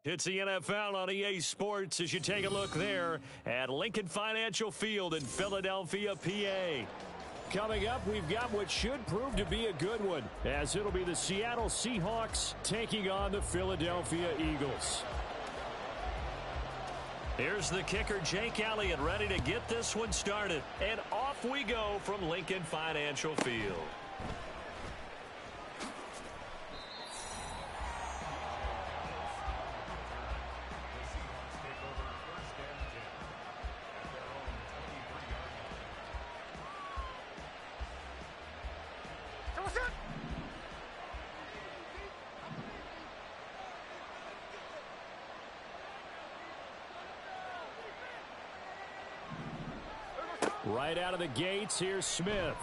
It's the NFL on EA Sports as you take a look there at Lincoln Financial Field in Philadelphia, PA. Coming up, we've got what should prove to be a good one, as it'll be the Seattle Seahawks taking on the Philadelphia Eagles. Here's the kicker, Jake Elliott, ready to get this one started. And off we go from Lincoln Financial Field. Right out of the gates, here's Smith.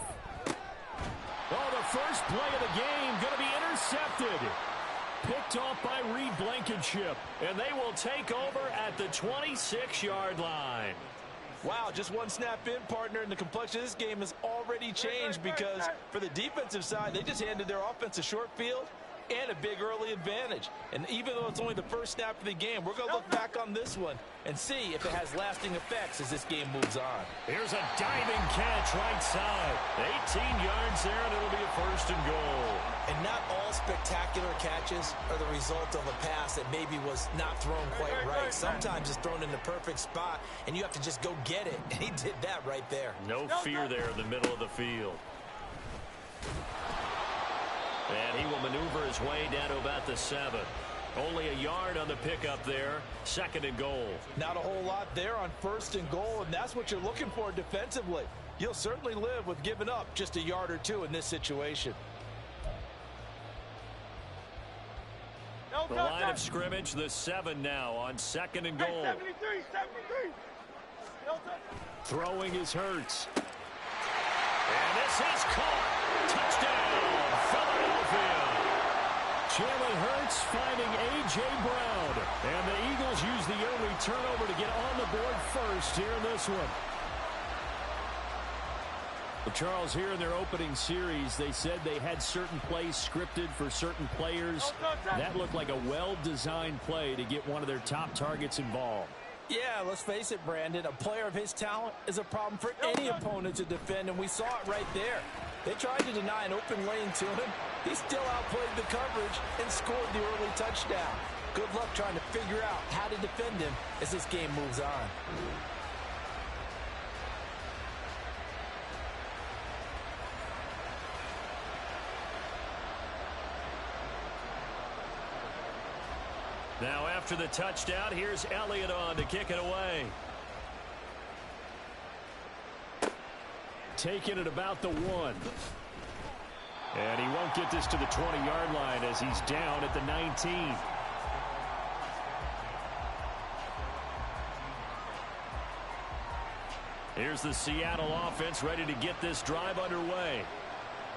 Oh, the first play of the game going to be intercepted. Picked off by Reed Blankenship, and they will take over at the 26-yard line. Wow, just one snap in, partner, and the complexion of this game has already changed because for the defensive side, they just handed their offense a short field and a big early advantage. And even though it's only the first snap of the game, we're going to look back on this one and see if it has lasting effects as this game moves on. Here's a diving catch right side. 18 yards there, and it'll be a first and goal. And not all spectacular catches are the result of a pass that maybe was not thrown quite right. Sometimes it's thrown in the perfect spot, and you have to just go get it. And he did that right there. No fear there in the middle of the field. And he will maneuver his way down to about the 7. Only a yard on the pickup there. Second and goal. Not a whole lot there on first and goal, and that's what you're looking for defensively. You'll certainly live with giving up just a yard or two in this situation. The line of scrimmage, the 7 now on second and goal. 73. Throwing is Hurts. And this is caught. Touchdown, Philadelphia. Jalen Hurts finding A.J. Brown. And the Eagles use the early turnover to get on the board first here in this one. Well, Charles, here in their opening series, they said they had certain plays scripted for certain players. That looked like a well-designed play to get one of their top targets involved. Yeah, let's face it, Brandon. A player of his talent is a problem for any opponent to defend, and we saw it right there. They tried to deny an open lane to him. He still outplayed the coverage and scored the early touchdown. Good luck trying to figure out how to defend him as this game moves on. Now after the touchdown, here's Elliott on to kick it away. Taking it about the 1. And he won't get this to the 20-yard line as he's down at the 19. Here's the Seattle offense ready to get this drive underway.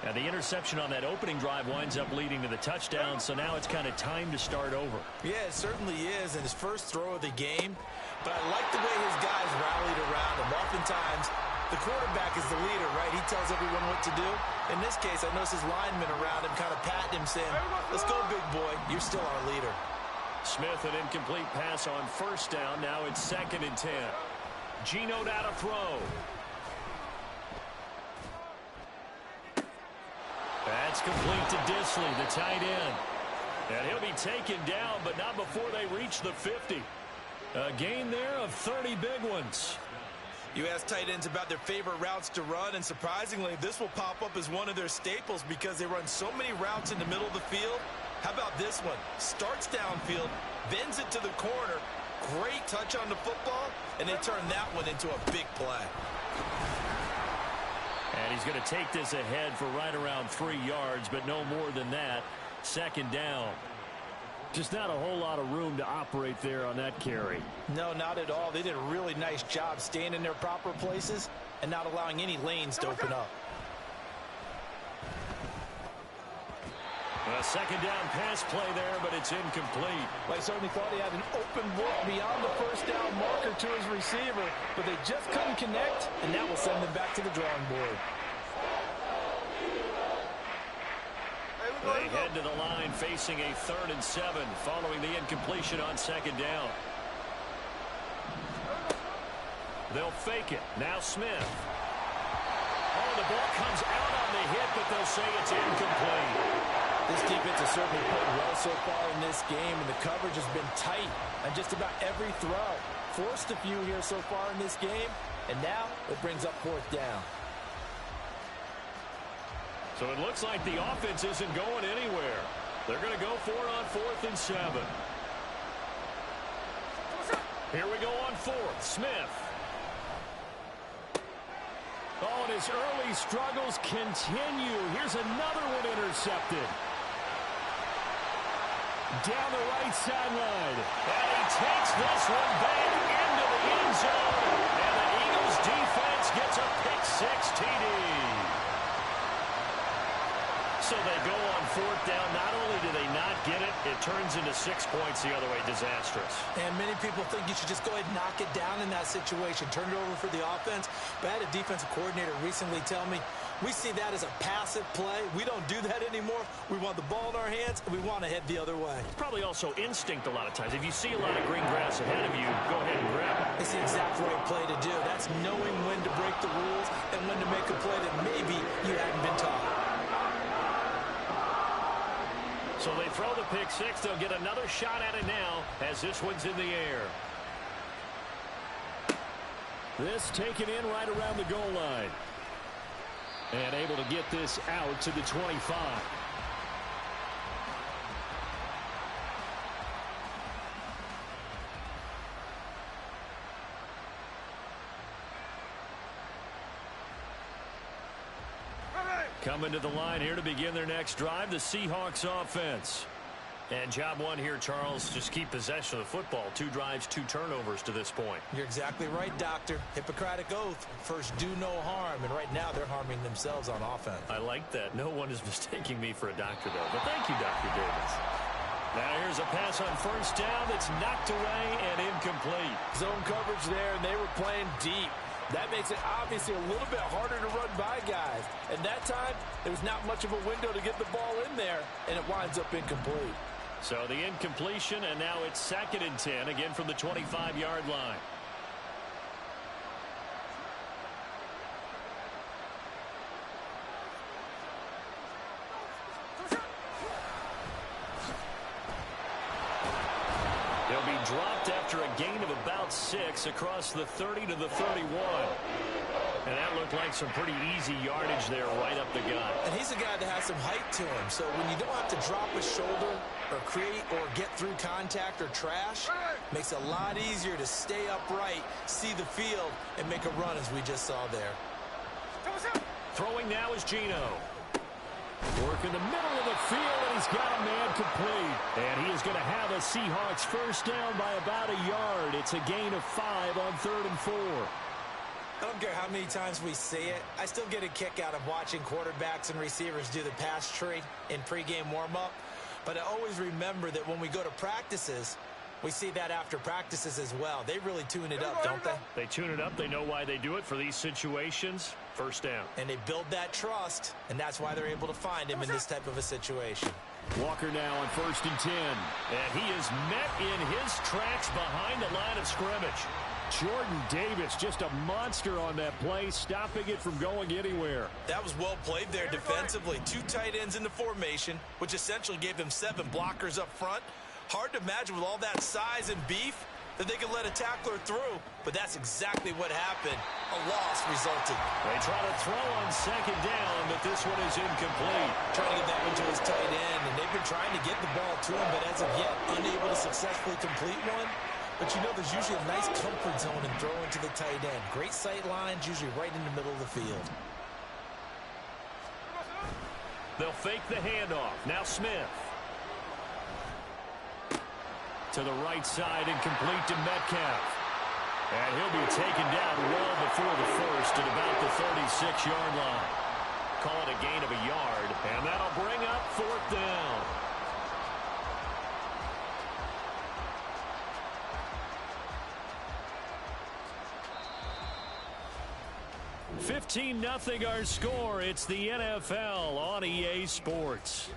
Now the interception on that opening drive winds up leading to the touchdown, so now it's kind of time to start over. Yeah, it certainly is in his first throw of the game. But I like the way his guys rallied around him. Oftentimes, the quarterback is the leader, right? He tells everyone what to do. In this case, I noticed his linemen around him kind of patting him, saying, let's go, big boy. You're still our leader. Smith, an incomplete pass on first down. Now it's 2nd and 10. Geno now to throw. That's complete to Disley, the tight end. And he'll be taken down, but not before they reach the 50. A gain there of 30 big ones. You ask tight ends about their favorite routes to run, and surprisingly, this will pop up as one of their staples because they run so many routes in the middle of the field. How about this one? Starts downfield, bends it to the corner, great touch on the football, and they turn that one into a big play. And he's going to take this ahead for right around 3 yards, but no more than that. 2nd down. Just not a whole lot of room to operate there on that carry. No, not at all. They did a really nice job staying in their proper places and not allowing any lanes to open up. A 2nd down pass play there, but it's incomplete. I certainly thought he had an open look beyond the first down marker to his receiver, but they just couldn't connect, and that will send them back to the drawing board. They head to the line facing a 3rd and 7 following the incompletion on 2nd down. They'll fake it. Now Smith. Oh, the ball comes out on the hit, but they'll say it's incomplete. This defense has certainly played well so far in this game, and the coverage has been tight on just about every throw. Forced a few here so far in this game, and now it brings up 4th down. So it looks like the offense isn't going anywhere. They're going to go for it on 4th and 7. Here we go on 4th. Smith. Oh, and his early struggles continue. Here's another one intercepted. Down the right sideline. And he takes this one back into the end zone. And the Eagles defense gets a pick-6 TD. So they go on 4th down. Not only do they not get it, it turns into 6 points the other way. Disastrous. And many people think you should just go ahead and knock it down in that situation. Turn it over for the offense. But I had a defensive coordinator recently tell me, we see that as a passive play. We don't do that anymore. We want the ball in our hands, and we want to head the other way. It's probably also instinct a lot of times. If you see a lot of green grass ahead of you, go ahead and grab it. It's the exact right play to do. That's knowing when to break the rules and when to make a play that maybe you hadn't been taught. So they throw the pick-6. They'll get another shot at it now as this one's in the air. This taken in right around the goal line. And able to get this out to the 25. Coming to the line here to begin their next drive, the Seahawks offense. And job one here, Charles, just keep possession of the football. 2 drives, 2 turnovers to this point. You're exactly right, Doctor. Hippocratic oath. First, do no harm. And right now, they're harming themselves on offense. I like that. No one is mistaking me for a doctor, though. But thank you, Dr. Davis. Now here's a pass on 1st down that's knocked away and incomplete. Zone coverage there, and they were playing deep. That makes it obviously a little bit harder to run by guys. And that time, there was not much of a window to get the ball in there, and it winds up incomplete. So the incompletion, and now it's 2nd and 10, again from the 25-yard line. He'll be dropped after a gain of about 6 across the 30 to the 31. And that looked like some pretty easy yardage there right up the gut. And he's a guy that has some height to him. So when you don't have to drop a shoulder or create or get through contact or trash, makes it a lot easier to stay upright, see the field, and make a run as we just saw there. Throwing now is Geno. Work in the middle of the field, and he's got a man complete. And he is going to have a Seahawks first down by about a yard. It's a gain of 5 on 3rd and 4. I don't care how many times we see it. I still get a kick out of watching quarterbacks and receivers do the pass tree in pregame warm-up. But I always remember that when we go to practices, we see that after practices as well. They really tune it up, don't they? They tune it up. They know why they do it for these situations. First down. And they build that trust, and that's why they're able to find him in this type of a situation. Walker now on 1st and 10. And he is met in his tracks behind the line of scrimmage. Jordan Davis, just a monster on that play, stopping it from going anywhere. That was well played there defensively. 2 tight ends in the formation, which essentially gave them 7 blockers up front. Hard to imagine with all that size and beef that they could let a tackler through, but that's exactly what happened. A loss resulted. They try to throw on 2nd down, but this one is incomplete. Trying to get that one to his tight end, and they've been trying to get the ball to him, but as of yet, unable to successfully complete one. But you know there's usually a nice comfort zone in throwing to the tight end. Great sight lines, usually right in the middle of the field. They'll fake the handoff. Now Smith. To the right side and complete to Metcalf. And he'll be taken down well before the first at about the 36-yard line. Call it a gain of a yard, and that'll bring up 4th down. 15-0 our score. It's the NFL on EA Sports.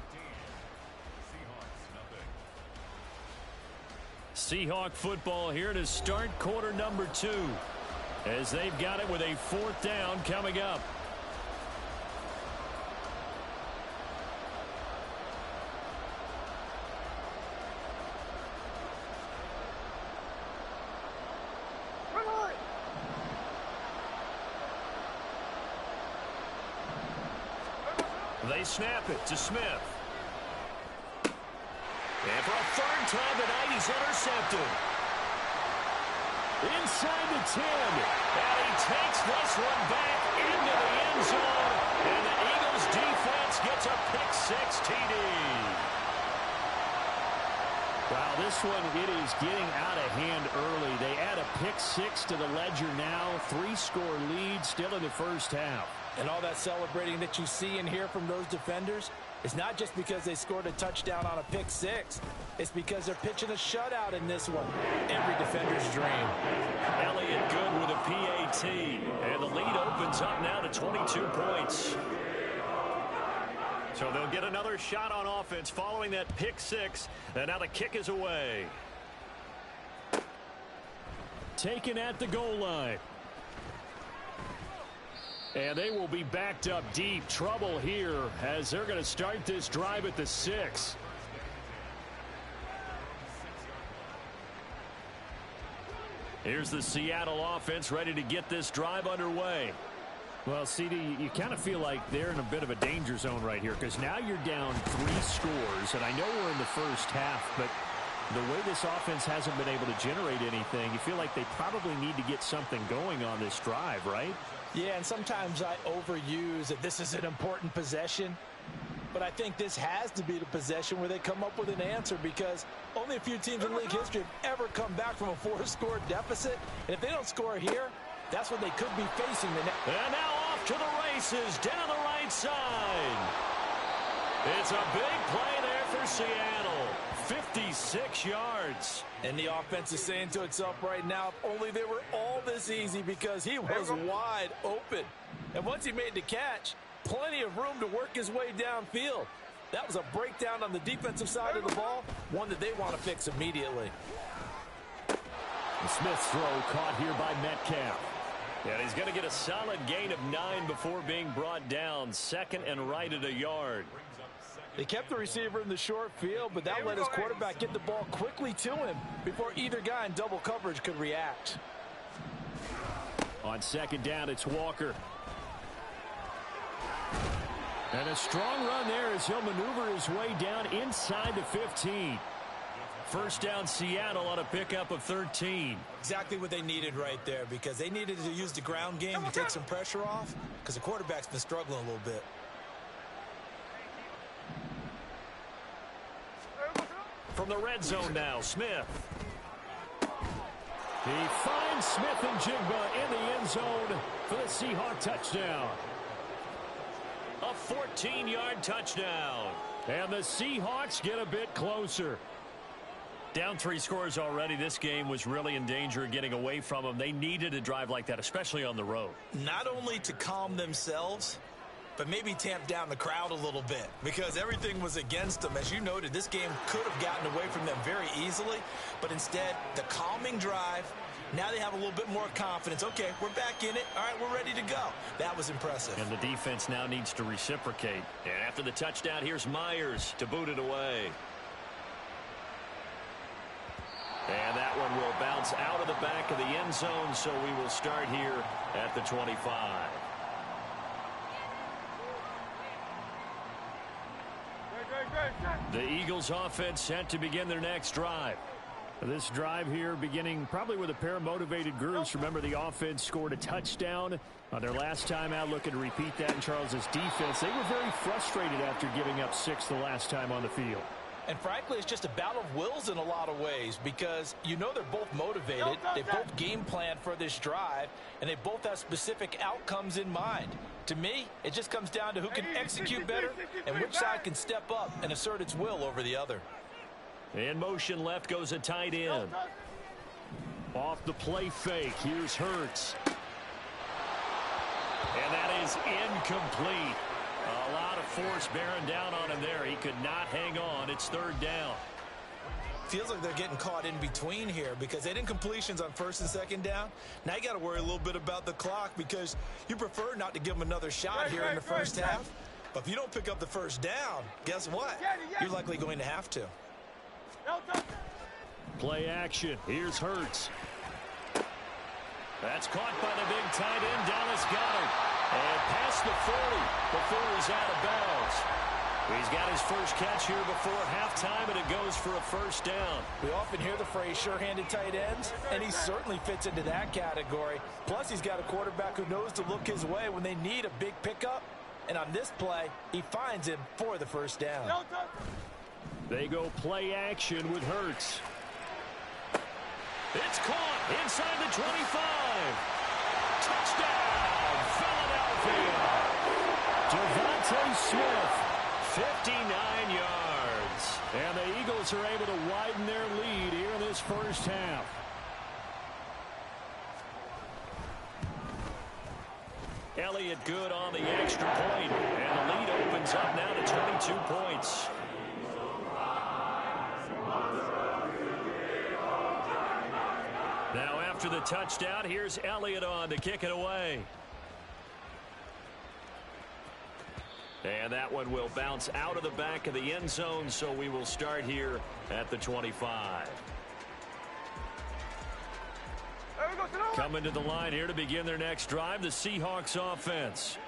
Seahawk football here to start quarter number 2 as they've got it with a 4th down coming up. They snap it to Smith. And for a 3rd time tonight, he's intercepted. Inside the 10. And he takes this one back into the end zone. And the Eagles defense gets a pick-6 TD. Wow, this one, it is getting out of hand early. They add a pick-6 to the ledger now. 3-score lead still in the first half. And all that celebrating that you see and hear from those defenders, it's not just because they scored a touchdown on a pick-6. It's because they're pitching a shutout in this one. Every defender's dream. Elliott good with a PAT. And the lead opens up now to 22 points. So they'll get another shot on offense following that pick-6. And now the kick is away. Taken at the goal line. And they will be backed up deep. Trouble here as they're going to start this drive at the 6. Here's the Seattle offense ready to get this drive underway. Well, CD, you kind of feel like they're in a bit of a danger zone right here because now you're down 3 scores. And I know we're in the first half, but the way this offense hasn't been able to generate anything, you feel like they probably need to get something going on this drive, right? Yeah, and sometimes I overuse that this is an important possession. But I think this has to be the possession where they come up with an answer because only a few teams in league history have ever come back from a 4-score deficit. And if they don't score here, that's what they could be facing the next. And now off to the races down the right side. It's a big play there for Seattle. 56 yards. And the offense is saying to itself right now, if only they were all this easy because he was wide open. And once he made the catch, plenty of room to work his way downfield. That was a breakdown on the defensive side of the ball, one that they want to fix immediately. The Smith's throw caught here by Metcalf. And he's going to get a solid gain of 9 before being brought down. 2nd and right at a yard. They kept the receiver in the short field, but that let his quarterback get the ball quickly to him before either guy in double coverage could react. On second down, it's Walker. And a strong run there as he'll maneuver his way down inside the 15. First down, Seattle on a pickup of 13. Exactly what they needed right there, because they needed to use the ground game to take some pressure off, because the quarterback's been struggling a little bit. From the red zone now, Smith. He finds Smith and Jigba in the end zone for the Seahawk touchdown. A 14-yard touchdown. And the Seahawks get a bit closer. Down 3 scores already. This game was really in danger of getting away from them. They needed a drive like that, especially on the road. Not only to calm themselves, but maybe tamp down the crowd a little bit, because everything was against them. As you noted, this game could have gotten away from them very easily, but instead, the calming drive, now they have a little bit more confidence. Okay, we're back in it. All right, we're ready to go. That was impressive. And the defense now needs to reciprocate. And after the touchdown, here's Myers to boot it away. And that one will bounce out of the back of the end zone, so we will start here at the 25. The Eagles offense set to begin their next drive. This drive here beginning probably with a pair of motivated groups. Remember, the offense scored a touchdown on their last time out, looking to repeat that in Charles's defense. They were very frustrated after giving up 6 the last time on the field. And frankly, it's just a battle of wills in a lot of ways, because you know they're both motivated. They both game plan for this drive, and they both have specific outcomes in mind. To me, it just comes down to who can execute better and which side can step up and assert its will over the other. In motion left goes a tight end. Off the play fake, here's Hurts. And that is incomplete. A lot of force bearing down on him there. He could not hang on. It's third down. Feels like they're getting caught in between here, because they didn't completions on first and second down. Now you got to worry a little bit about the clock, because you prefer not to give them another shot here in the first half. But if you don't pick up the first down, guess what? You're likely going to have to. Play action. Here's Hurts. That's caught by the big tight end, Dallas Goedert. And past the 40 before he's out of bounds. He's got his first catch here before halftime, and it goes for a first down. We often hear the phrase sure-handed tight ends, and he certainly fits into that category. Plus, he's got a quarterback who knows to look his way when they need a big pickup. And on this play, he finds him for the first down. They go play action with Hurts. It's caught inside the 25. Touchdown, Philadelphia. Devontae Smith, 59 yards. And the Eagles are able to widen their lead here in this first half. Elliott good on the extra point. And the lead opens up now to 22 points. Now after the touchdown, here's Elliott on to kick it away. And that one will bounce out of the back of the end zone, so we will start here at the 25. Coming to the line here to begin their next drive, the Seahawks offense.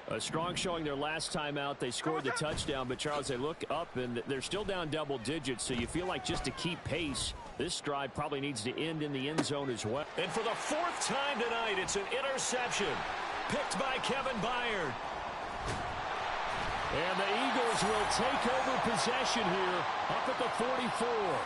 A strong showing their last time out. They scored the touchdown, but Charles, they look up and they're still down double digits, so you feel like just to keep pace, this drive probably needs to end in the end zone as well. And for the 4th time tonight, it's an interception picked by Kevin Byard. And the Eagles will take over possession here up at the 44.